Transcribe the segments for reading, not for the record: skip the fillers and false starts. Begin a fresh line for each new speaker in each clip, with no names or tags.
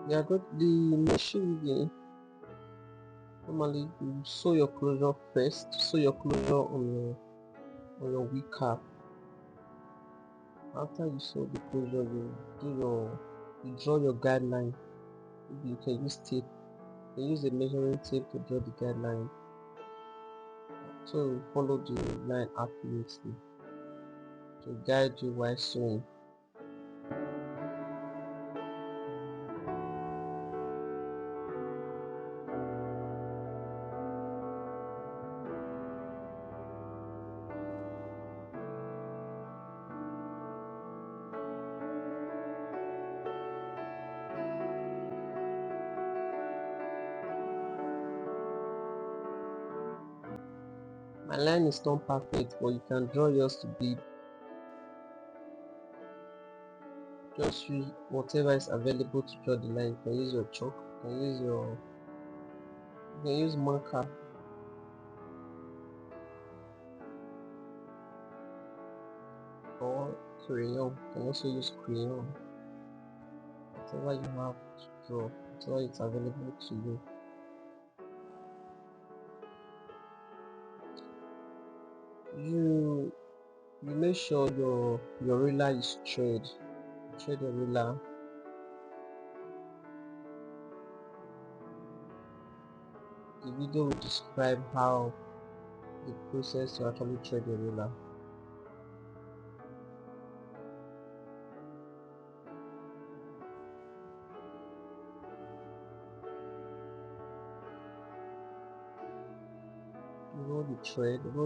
Yeah, got the machine again. Normally you sew your closure first, sew your closure on your wig cap. After you sew the closure, you draw your guideline. Maybe you can use tape, you can use a measuring tape to draw the guideline. So you follow the line accurately to guide you while sewing. My line is not perfect, but you can draw yours to be. Just use whatever is available to draw the line. You can use your chalk, you can use marker or crayon. You can also use crayon. Whatever you have to draw, whatever is available to you. You make sure your ruler is thread. Thread your ruler. The video will describe how the process to actually thread your ruler. Roll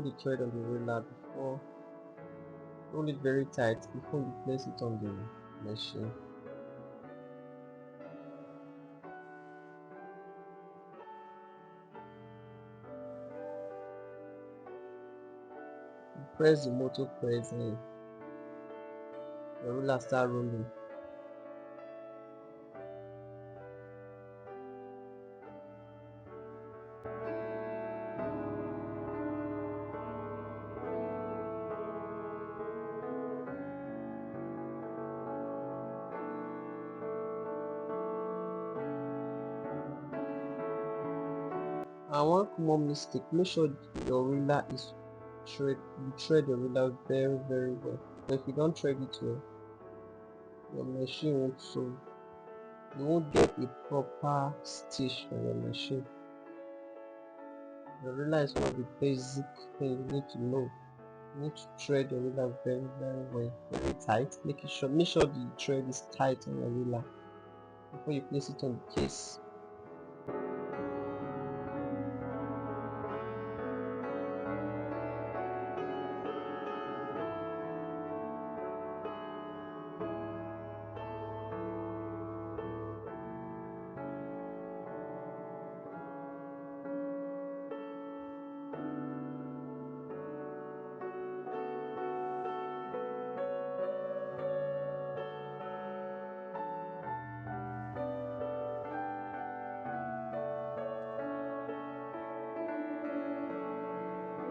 the thread on the ruler before, roll it very tight before you place it on the machine. You press the motor press and the ruler start rolling. And one common mistake, make sure your ruler is you thread your ruler very well. But if you don't thread it well, your machine won't sew. You won't get a proper stitch on your machine. Your ruler is one of the basic things you need to know. You need to thread your ruler very well, very tight. Make sure the thread is tight on your ruler before you place it on the case.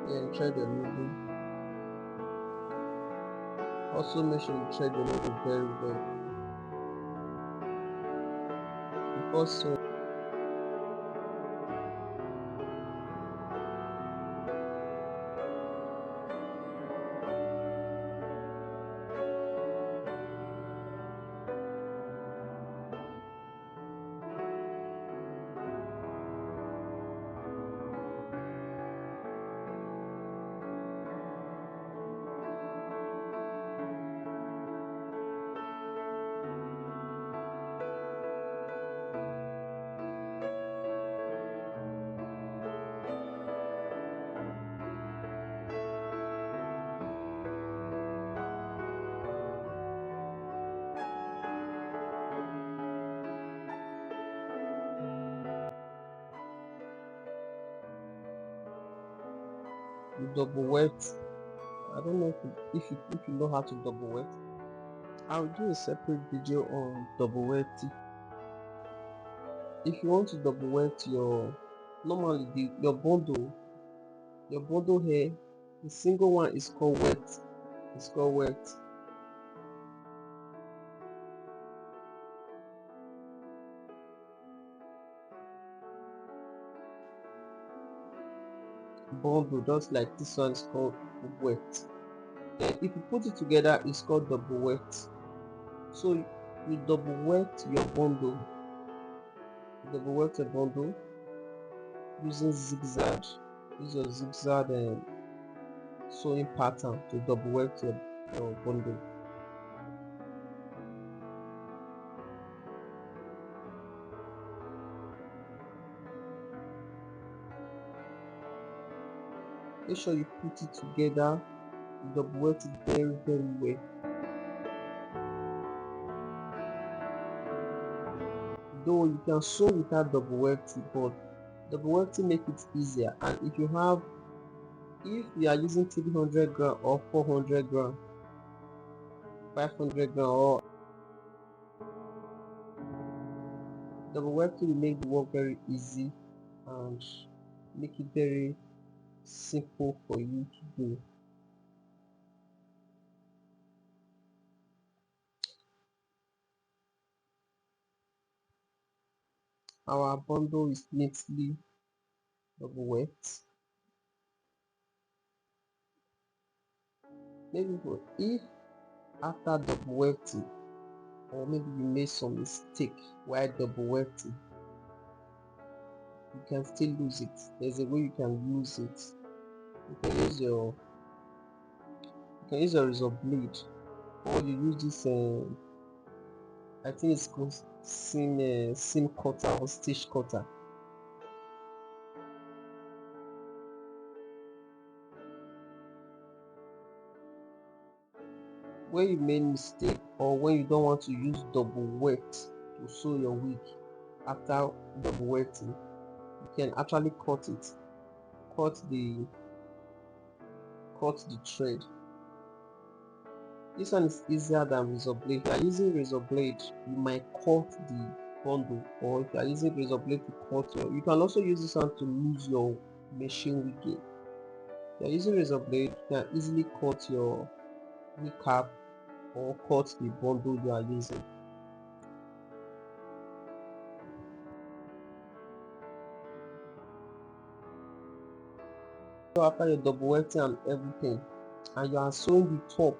Then thread your needle. Also make sure you thread your needle very well before sewing. You double wet. I don't know if you know how to double wet. I'll do a separate video on double wetting. If you want to double wet normally your bundle hair, the single one is called wet. It's called wet. bundle, just like this one is called weft. Then if you put it together, it's called double weft. So you double weft your bundle, using zigzag. Use your zigzag and sewing pattern to double weft your bundle. Make sure you put it together, double weft it very well. Though you can sew without double wefting, but double wefting make it easier. And if you are using 300 gram or 400 gram, 500 gram, or double wefting will make the work very easy and make it very simple for you to do. Our bundle is neatly double weft. Maybe if after double wefting, or maybe you made some mistake while double wefting, you can still lose it. There's a way you can lose it. You can use your razor blade, or you use this I think it's called seam cutter or stitch cutter. When you made mistake, or when you don't want to use double weft to sew your wig after double wefting, you can actually cut it. Cut the thread. This one is easier than razor blade. If you are using razor blade, you might cut the bundle, or if you are using razor blade to cut you can also use this one to lose your machine wigging. If you are using razor blade, you can easily cut your wig cap or cut the bundle you are using. So after your double wefting and everything, and you are sewing the top,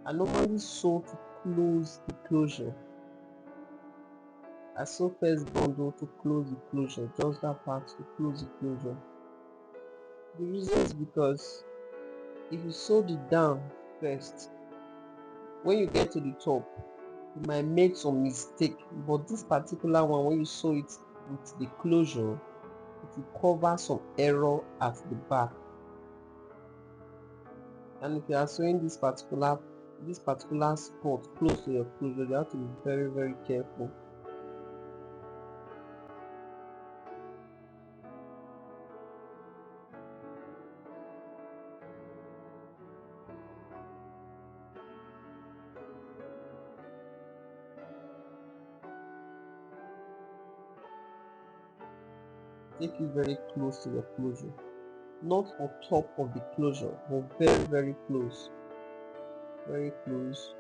I normally sew to close the closure. I sew first bundle to close the closure, just that part to close the closure. The reason is because if you sew it down first, when you get to the top, you might make some mistake, but this particular one, when you sew it with the closure, it will cover some error at the back. And if you are sewing this particular spot close to your closure, you have to be very careful. Take it very close to your closure, not on top of the closure, but very close, very close.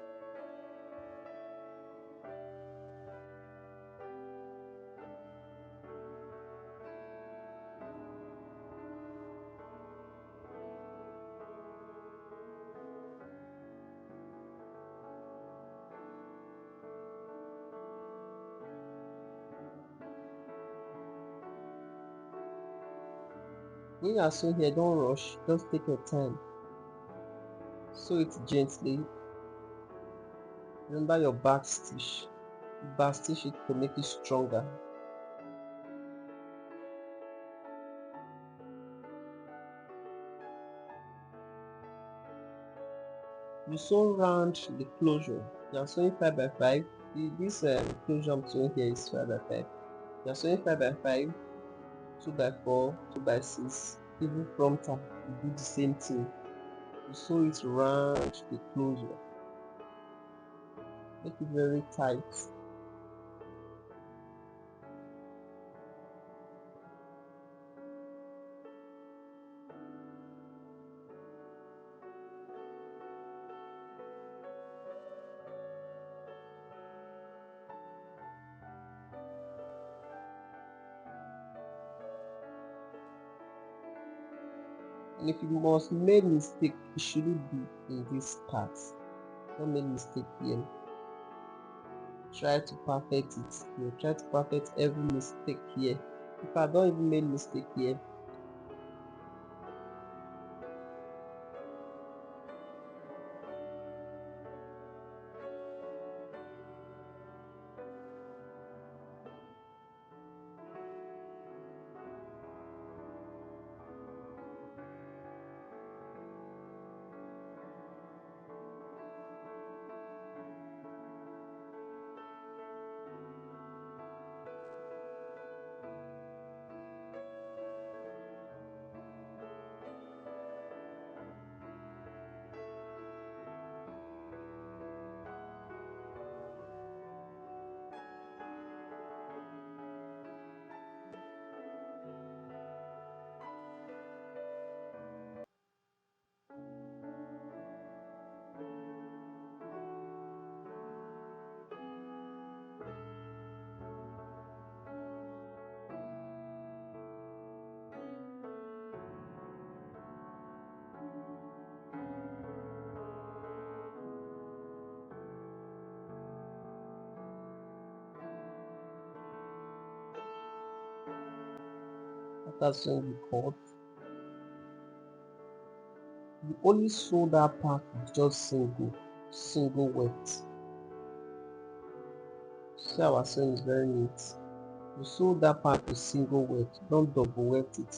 When you are sewing here, don't rush, just take your time. Sew it gently. Remember your back stitch it to make it stronger. You sew round the closure. You are sewing 5 by 5. This closure I'm sewing here is 5 by 5. You are sewing 5 by 5, 2 by 4, 2 by 6. Even frontal, you do the same thing. You sew it round the closure. Make it very tight. And if you must make mistake, it shouldn't be in this part. Don't make mistake here. Try to perfect it. You try to perfect every mistake here. If I don't even make mistake here, after sewing the cord, you only sew that part with just single weft. See, our sewing is very neat. You sew that part with single weft, don't double weft it.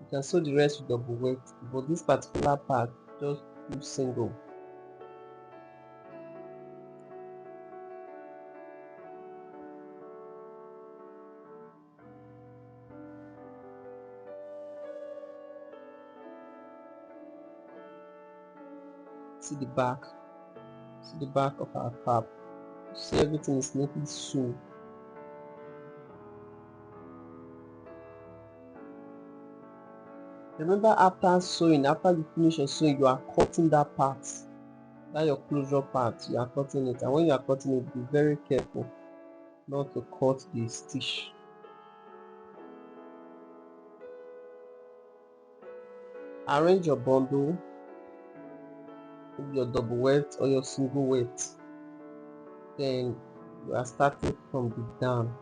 You can sew the rest with double weft, but this particular part just do single. See the back of our cap. See, everything is neatly sewn. Remember, after sewing, after you finish your sewing, you are cutting that part, that your closure part, you are cutting it. And when you are cutting it, be very careful not to cut the stitch. Arrange your bundle, your double weft or your single weft. Then you are starting from the down.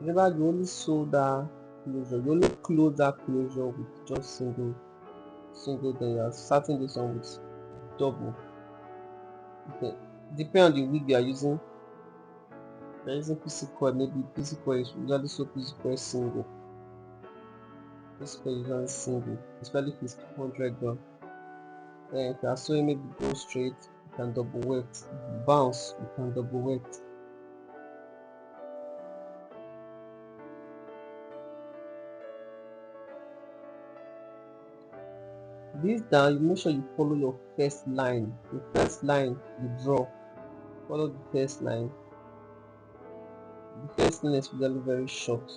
Remember, you only sew that closure, you only close that closure with just single. Then you are starting this one with double. Okay, depending on the wig you are using. If you are using physical, maybe physical is usually so physical single. Physical is usually single, especially if it's 200 gauge. Then if you are sewing maybe go straight, you can double weft. Bounce, you can double weft. This down, you make sure you follow your first line. The first line you draw, follow the first line. The first line is usually very short.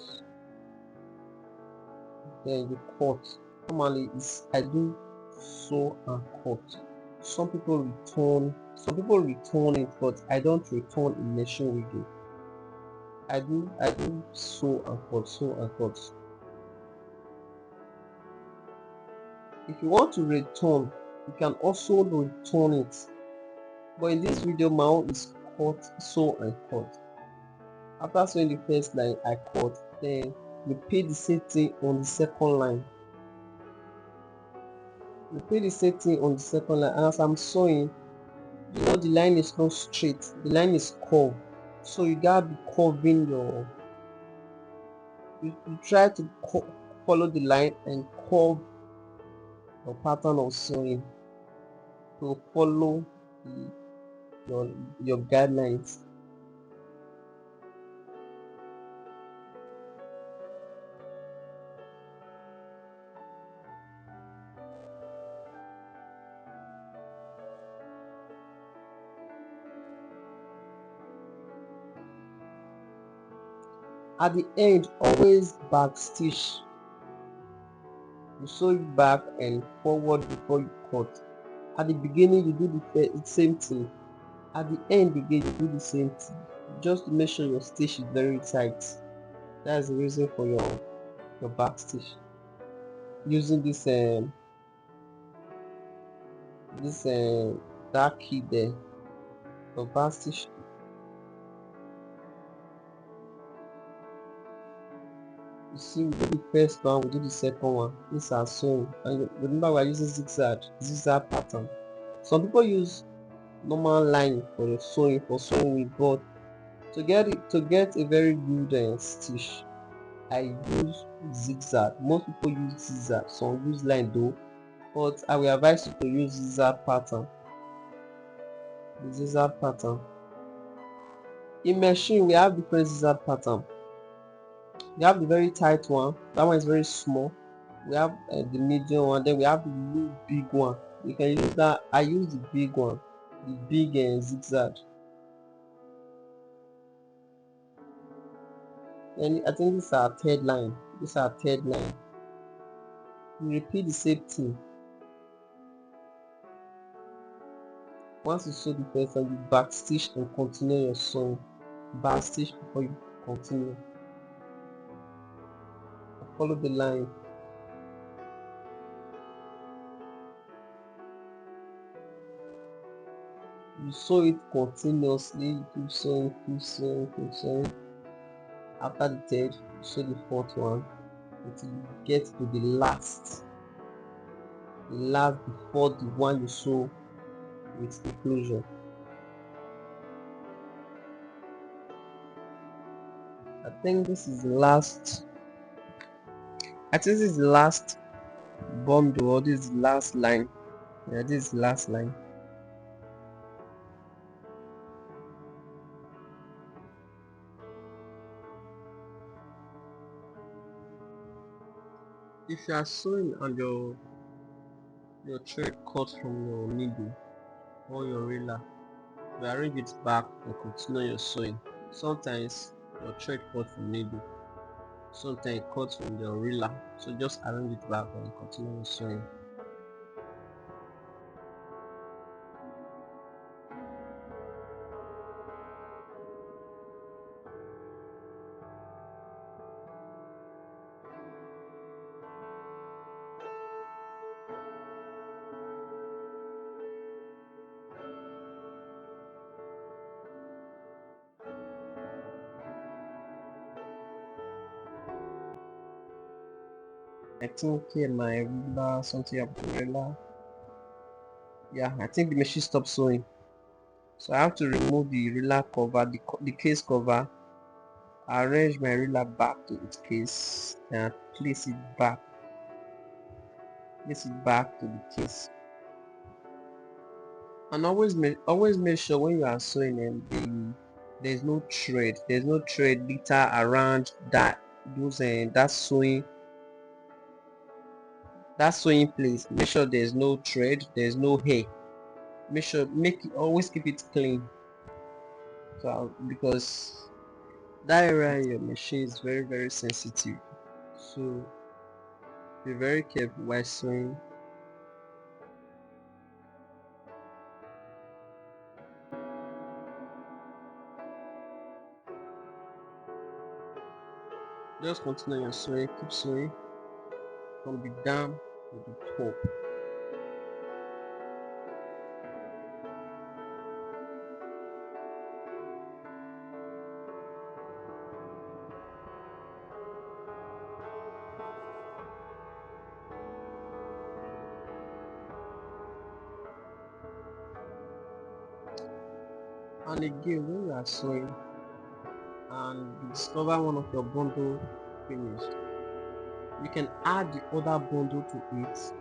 Then you cut. Normally, I do sew and cut. Some people return it, but I don't return in machine wigging. I do sew and cut. If you want to return, you can also return it. But in this video, my own is cut, sew and cut. After sewing the first line, I cut. Then repeat the same thing on the second line. Repeat the same thing on the second line. And as I'm sewing, you know the line is not straight. The line is curved. So you gotta be curving your. You try to follow the line and curve your pattern of sewing to follow your guidelines. At the end, always back stitch. You sew it back and forward before you cut. At the beginning, you do the same thing. At the end again, you do the same thing. Just to make sure your stitch is very tight. That's the reason for your back stitch. Using this dark key there, the back stitch. You see, we did the first one, we did the second one. These are sewing, and remember we are using zigzag pattern. Some people use normal line for the sewing with, but to get a very good stitch, I use zigzag. Most people use zigzag, some use line though, but I will advise you to use zigzag pattern. The zigzag pattern. In machine, we have different zigzag pattern. We have the very tight one, that one is very small. We have the medium one, then we have the little big one. You can use that. I use the big one, the big zigzag. And I think this is our third line. This is our third line. You repeat the same thing. Once you sew the first one, you back stitch and continue your sewing. Back stitch before you continue. Follow the line. You sew it continuously. You keep sewing, keep sewing, keep sewing. After the third, you sew the fourth one until you get to the last before the one you sew with the closure. I think this is the last. I think this is the last bundle, or this is the last line. Yeah, this is the last line. If you are sewing and your thread cut from your needle or your railer, you arrange it back and continue your sewing. Sometimes your thread cut from needle, sometimes it cuts from the railer, so just arrange it back and continue your sewing. I think my ruler, something umbrella. Yeah, I think the machine stopped sewing. So I have to remove the ruler cover, the case cover, arrange my ruler back to its case, and place it back to the case. And always make sure when you are sewing there's no thread litter around that sewing place. Make sure there's no thread, there's no hair. Always keep it clean, so because that area in your machine is very, very sensitive, so be very careful while sewing. Just continue your sewing, keep sewing from the down to the top. And again, when you are sewing and you discover one of your bundle finished, you can add the other bundle to it.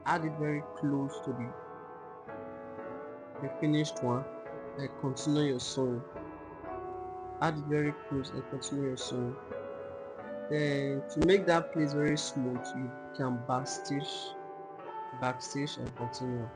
Add it very close to the finished one and continue your sewing. Add it very close and continue your sewing. Then to make that place very smooth, you can backstitch and continue.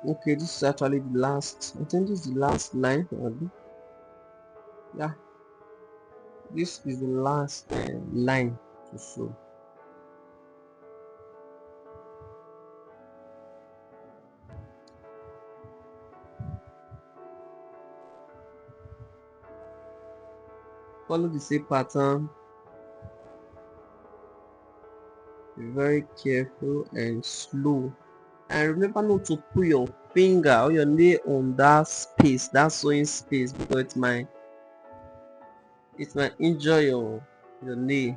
Okay, this is actually the last. I think this is the last line. Yeah, this is the last line to sew. Follow the same pattern. Be very careful and slow, and remember not to put your finger or your nail on that space, that sewing space, because it might injure your nail.